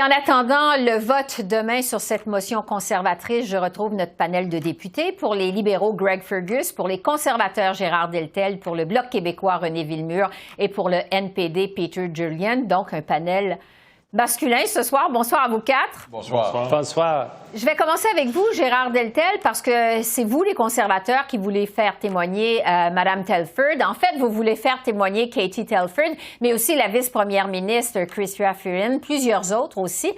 En attendant le vote demain sur cette motion conservatrice, je retrouve notre panel de députés. Pour les libéraux, Greg Fergus. Pour les conservateurs, Gérard Deltel. Pour le Bloc québécois, René Villemure. Et pour le NPD, Peter Julian. Donc, un panel masculin ce soir. Bonsoir à vous quatre. Bonsoir. Bonsoir. Je vais commencer avec vous, Gérard Deltel, parce que c'est vous, les conservateurs, qui voulez faire témoigner Mme Telford. En fait, vous voulez faire témoigner Katie Telford, mais aussi la vice-première ministre Chrystia Freeland, plusieurs autres aussi.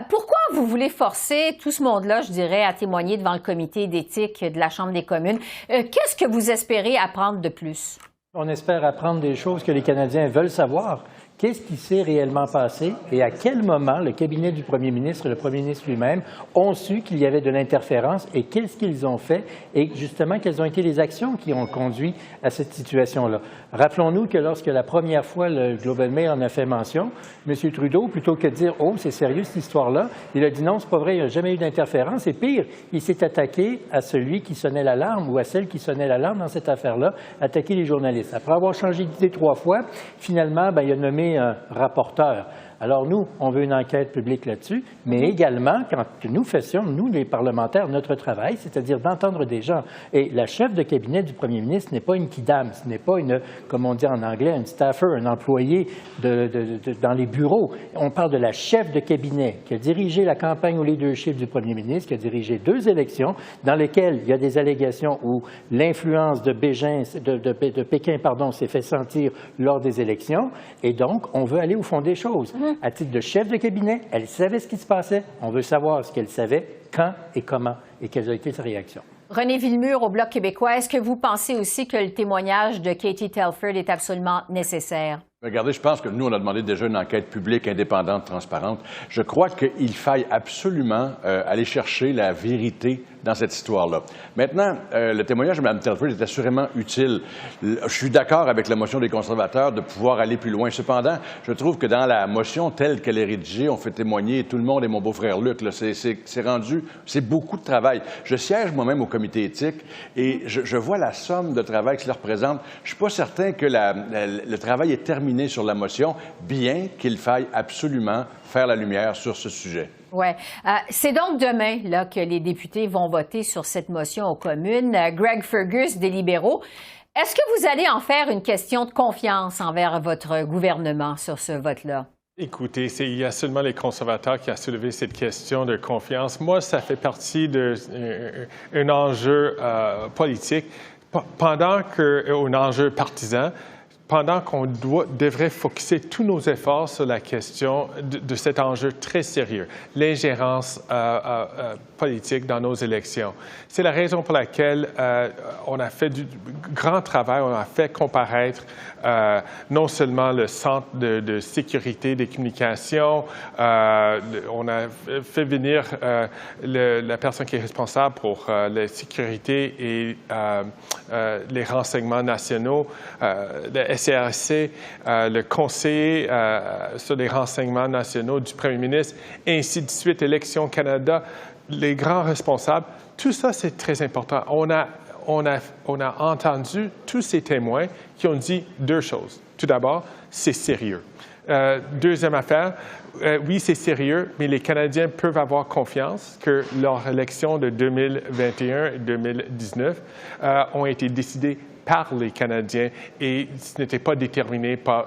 Pourquoi vous voulez forcer tout ce monde-là, je dirais, à témoigner devant le comité d'éthique de la Chambre des communes? Qu'est-ce que vous espérez apprendre de plus? On espère apprendre des choses que les Canadiens veulent savoir. Qu'est-ce qui s'est réellement passé et à quel moment le cabinet du premier ministre et le premier ministre lui-même ont su qu'il y avait de l'interférence et qu'est-ce qu'ils ont fait et justement quelles ont été les actions qui ont conduit à cette situation-là. Rappelons-nous que lorsque la première fois le Globe and Mail en a fait mention, M. Trudeau, plutôt que de dire « Oh, c'est sérieux cette histoire-là », il a dit « Non, c'est pas vrai, il n'y a jamais eu d'interférence » et pire, il s'est attaqué à celui qui sonnait l'alarme ou à celle qui sonnait l'alarme dans cette affaire-là, attaquer les journalistes. Après avoir changé d'idée 3 fois, finalement, il a nommé un rapporteur. Alors nous, on veut une enquête publique là-dessus, mais également, quand nous fassions, nous les parlementaires, notre travail, c'est-à-dire d'entendre des gens. Et la chef de cabinet du premier ministre n'est pas une kidam, ce n'est pas une, comme on dit en anglais, un staffer, un employé dans les bureaux. On parle de la chef de cabinet qui a dirigé la campagne au leadership du premier ministre, qui a dirigé 2 élections dans lesquelles il y a des allégations où l'influence de Pékin s'est fait sentir lors des élections. Et donc, on veut aller au fond des choses. À titre de chef de cabinet, elle savait ce qui se passait. On veut savoir ce qu'elle savait, quand et comment, et quelles ont été ses réactions. René Villemure, au Bloc québécois, est-ce que vous pensez aussi que le témoignage de Katie Telford est absolument nécessaire? Regardez, je pense que nous, on a demandé déjà une enquête publique, indépendante, transparente. Je crois qu'il faille absolument aller chercher la vérité dans cette histoire-là. Maintenant, le témoignage de Mme Telford est assurément utile. Je suis d'accord avec la motion des conservateurs de pouvoir aller plus loin. Cependant, je trouve que dans la motion telle qu'elle est rédigée, on fait témoigner tout le monde et mon beau-frère Luc. C'est beaucoup de travail. Je siège moi-même au comité éthique et je vois la somme de travail que cela représente. Je ne suis pas certain que le travail est terminé sur la motion, bien qu'il faille absolument faire la lumière sur ce sujet. Oui. C'est donc demain là, que les députés vont voter sur cette motion aux communes. Greg Fergus, des libéraux. Est-ce que vous allez en faire une question de confiance envers votre gouvernement sur ce vote-là? Écoutez, il y a seulement les conservateurs qui ont soulevé cette question de confiance. Moi, ça fait partie d'un enjeu politique, pendant qu'un enjeu partisan. Pendant qu'on devrait focusser tous nos efforts sur la question de cet enjeu très sérieux, l'ingérence politique dans nos élections. C'est la raison pour laquelle on a fait du grand travail, on a fait comparaître non seulement le Centre de sécurité des communications, on a fait venir la personne qui est responsable pour la sécurité et les renseignements nationaux, le SRC, le conseiller sur les renseignements nationaux du premier ministre, et ainsi de suite, Élections Canada, les grands responsables. Tout ça, c'est très important. On a entendu tous ces témoins qui ont dit 2 choses. Tout d'abord, c'est sérieux. Deuxième affaire, oui, c'est sérieux, mais les Canadiens peuvent avoir confiance que leurs élections de 2021 et 2019 ont été décidées par les Canadiens et ce n'était pas déterminé par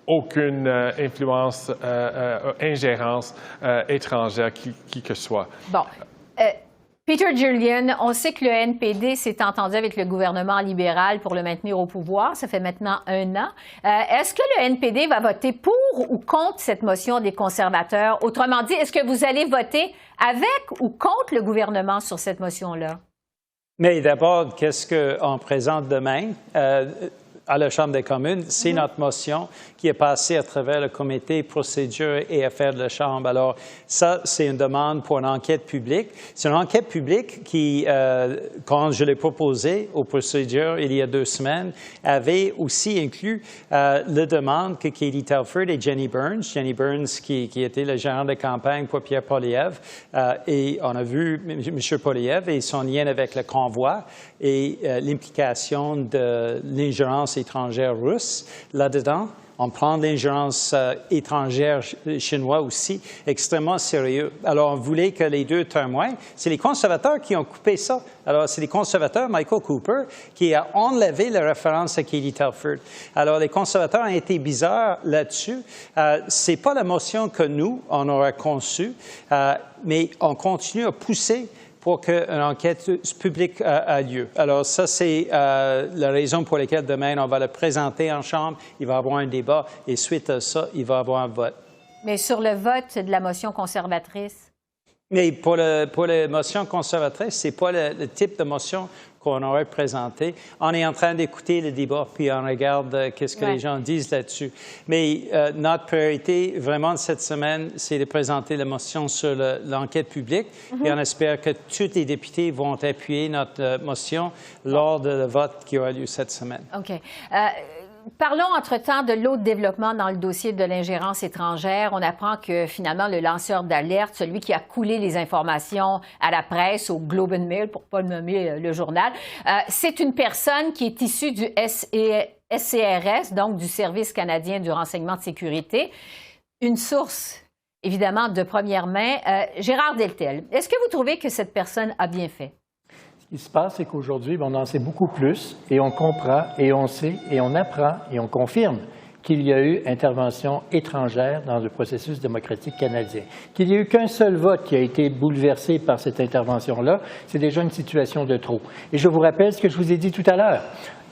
aucune influence, ingérence étrangère qui que ce soit. Bon. Peter Julian, on sait que le NPD s'est entendu avec le gouvernement libéral pour le maintenir au pouvoir. Ça fait maintenant 1 an. Est-ce que le NPD va voter pour ou contre cette motion des conservateurs? Autrement dit, est-ce que vous allez voter avec ou contre le gouvernement sur cette motion-là? Mais d'abord, qu'est-ce qu'on présente demain à la Chambre des communes? C'est notre motion qui est passée à travers le comité procédure et affaires de la Chambre. Alors, ça, c'est une demande pour une enquête publique. C'est une enquête publique qui, quand je l'ai proposée aux procédures il y a 2 semaines, avait aussi inclus la demande que Katie Telford et Jenny Burns qui était le gérant de campagne pour Pierre Poilievre, et on a vu M. Poilievre et son lien avec le convoi et l'implication de l'ingérence étrangère russe là-dedans. On prend l'ingérence étrangère chinoise aussi extrêmement sérieux. Alors, on voulait que les deux témoins, c'est les conservateurs qui ont coupé ça. Alors, c'est les conservateurs, Michael Cooper, qui a enlevé la référence à Katie Telford. Alors, les conservateurs ont été bizarres là-dessus. C'est pas la motion que nous, on aurait conçue, mais on continue à pousser pour qu'une enquête publique ait lieu. Alors ça, c'est la raison pour laquelle demain, on va le présenter en Chambre, il va y avoir un débat et suite à ça, il va y avoir un vote. Mais sur le vote de la motion conservatrice? Mais pour la motion conservatrice, ce n'est pas le type de motion qu'on aurait présenté. On est en train d'écouter le débat, puis on regarde qu'est-ce que les gens disent là-dessus. Mais notre priorité, vraiment, cette semaine, c'est de présenter la motion sur l'enquête publique. Et on espère que tous les députés vont appuyer notre motion lors de le vote qui aura lieu cette semaine. OK. Parlons entre-temps de l'autre développement dans le dossier de l'ingérence étrangère. On apprend que finalement le lanceur d'alerte, celui qui a coulé les informations à la presse, au Globe and Mail, pour ne pas le nommer le journal, c'est une personne qui est issue du SCRS, donc du Service canadien du renseignement de sécurité. Une source, évidemment, de première main. Gérard Deltel, est-ce que vous trouvez que cette personne a bien fait? Ce qui se passe, c'est qu'aujourd'hui, on en sait beaucoup plus et on comprend et on sait et on apprend et on confirme qu'il y a eu intervention étrangère dans le processus démocratique canadien. Qu'il n'y a eu qu'un seul vote qui a été bouleversé par cette intervention-là, c'est déjà une situation de trop. Et je vous rappelle ce que je vous ai dit tout à l'heure.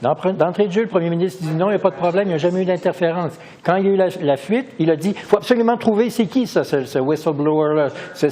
D'entrée de jeu, le premier ministre dit non, il n'y a pas de problème, il n'y a jamais eu d'interférence. Quand il y a eu la fuite, il a dit il faut absolument trouver c'est qui ça, ce whistleblower-là, ce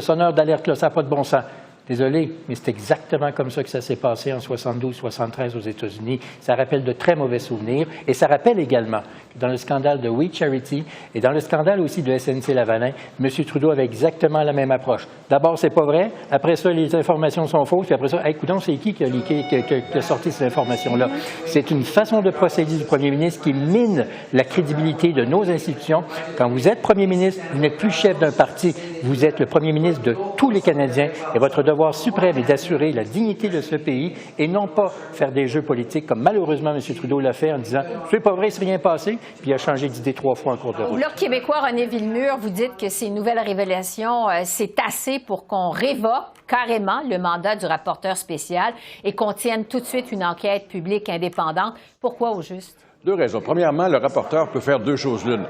sonneur d'alerte-là, ça n'a pas de bon sens. Désolé, mais c'est exactement comme ça que ça s'est passé en 72-73 aux États-Unis. Ça rappelle de très mauvais souvenirs et ça rappelle également que dans le scandale de We Charity et dans le scandale aussi de SNC-Lavalin, M. Trudeau avait exactement la même approche. D'abord, c'est pas vrai. Après ça, les informations sont fausses. Puis après ça, écoutons, c'est qui a leaké, qui a sorti ces informations-là? C'est une façon de procéder du premier ministre qui mine la crédibilité de nos institutions. Quand vous êtes premier ministre, vous n'êtes plus chef d'un parti. Vous êtes le premier ministre de tous les Canadiens et votre devoir suprême est d'assurer la dignité de ce pays et non pas faire des jeux politiques comme malheureusement M. Trudeau l'a fait en disant « c'est pas vrai, il ne s'est rien passé », puis il a changé d'idée 3 fois en cours de route. Au Bloc québécois, René Villemur, vous dites que ces nouvelles révélations, c'est assez pour qu'on révoque carrément le mandat du rapporteur spécial et qu'on tienne tout de suite une enquête publique indépendante. Pourquoi au juste? Deux raisons. Premièrement, le rapporteur peut faire deux choses l'une.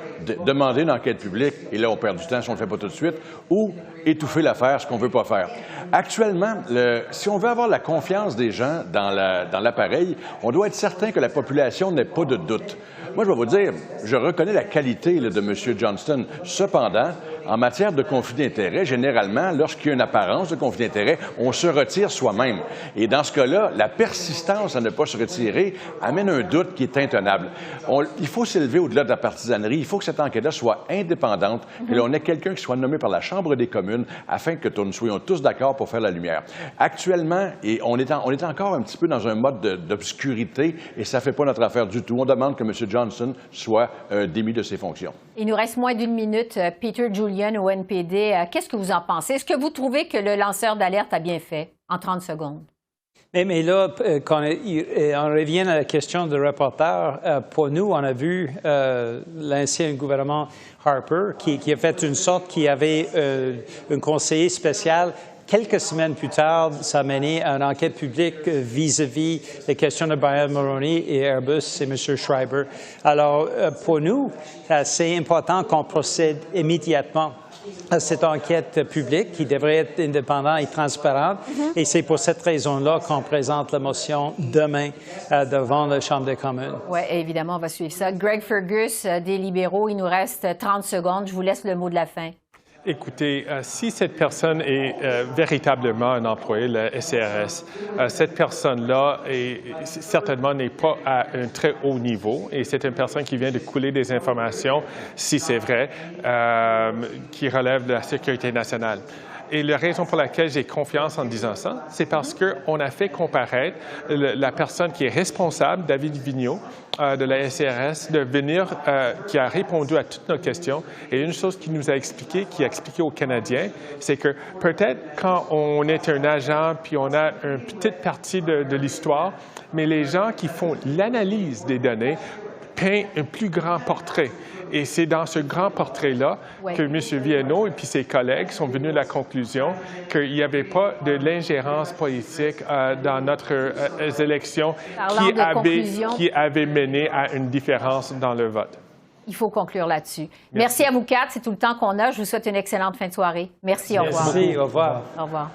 Demander une enquête publique, et là, on perd du temps si on ne le fait pas tout de suite, ou étouffer l'affaire, ce qu'on ne veut pas faire. Actuellement, si on veut avoir la confiance des gens dans l'appareil, on doit être certain que la population n'ait pas de doute. Moi, je vais vous dire, je reconnais la qualité de M. Johnston. Cependant, en matière de conflit d'intérêts, généralement, lorsqu'il y a une apparence de conflit d'intérêts, on se retire soi-même. Et dans ce cas-là, la persistance à ne pas se retirer amène un doute qui est intenable. Il faut s'élever au-delà de la partisanerie. Il faut que cette enquête-là soit indépendante, que l'on ait quelqu'un qui soit nommé par la Chambre des communes afin que nous soyons tous d'accord pour faire la lumière. Actuellement, et on est encore un petit peu dans un mode d'obscurité et ça ne fait pas notre affaire du tout. On demande que M. Johnson soit démis de ses fonctions. Il nous reste moins d'une minute. Peter Julian au NPD, qu'est-ce que vous en pensez? Est-ce que vous trouvez que le lanceur d'alerte a bien fait en 30 secondes? Mais là, quand on revient à la question du reporter, pour nous, on a vu l'ancien gouvernement Harper qui a fait une sorte qui avait un conseiller spécial. Quelques semaines plus tard, ça a mené à une enquête publique vis-à-vis des questions de Brian Mulroney et Airbus et M. Schreiber. Alors, pour nous, c'est important qu'on procède immédiatement à cette enquête publique qui devrait être indépendante et transparente. Et c'est pour cette raison-là qu'on présente la motion demain devant la Chambre des communes. Oui, évidemment, on va suivre ça. Greg Fergus, des libéraux, il nous reste 30 secondes. Je vous laisse le mot de la fin. Écoutez, si cette personne est véritablement un employé de la SCRS, cette personne-là certainement n'est pas à un très haut niveau et c'est une personne qui vient de couler des informations, si c'est vrai, qui relève de la sécurité nationale. Et la raison pour laquelle j'ai confiance en disant ça, c'est parce qu'on a fait comparaître la personne qui est responsable, David Vigneault, de la SCRS, de venir, qui a répondu à toutes nos questions. Et une chose qu'il nous a expliqué, qui a expliqué aux Canadiens, c'est que peut-être quand on est un agent puis on a une petite partie de l'histoire, mais les gens qui font l'analyse des données peint un plus grand portrait. Et c'est dans ce grand portrait-là que M. Viano et puis ses collègues sont venus à la conclusion qu'il n'y avait pas de l'ingérence politique dans notre élection qui avait mené à une différence dans le vote. Il faut conclure là-dessus. Merci à vous quatre. C'est tout le temps qu'on a. Je vous souhaite une excellente fin de soirée. Merci. Au revoir. Merci. Au revoir. Au revoir.